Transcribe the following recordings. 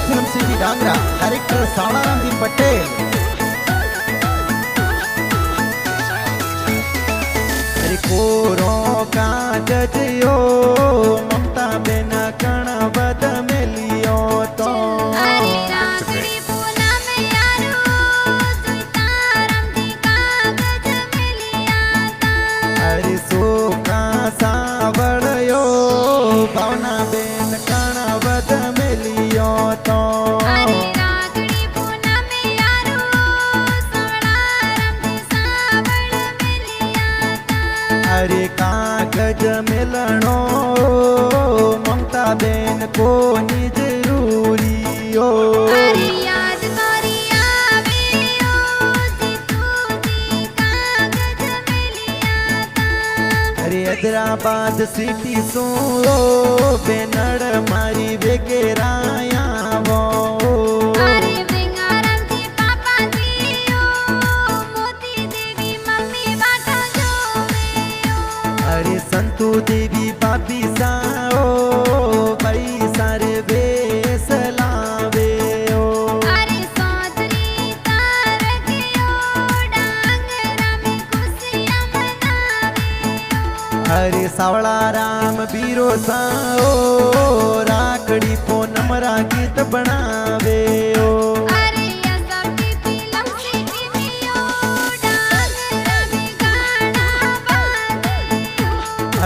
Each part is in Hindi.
Film city Dangra, director Savalaram ji Patel. अरे कोरो काज जियो ममता बेन कण बद मेलियो तो अरे सोका सावळयो भावना बेन कण बद मेलियो तो अरे कागज मिलनो ममता बेन कोनी जरूरी हो। अरे हैदराबाद सिटी सो बेनड़ मारी बेगेराया वो अरे संतू देवी बाबी साओ भाई सारे बेस लावे ओ अरे सोदरी तारकियो डांगरा में खुशियां मनावे अरे सावळाराम बीरो साओ राखड़ी पूनमरा गीत बनावे ओ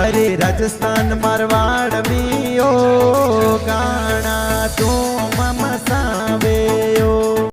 अरे राजस्थान मारवाड़ में ओ गाना तू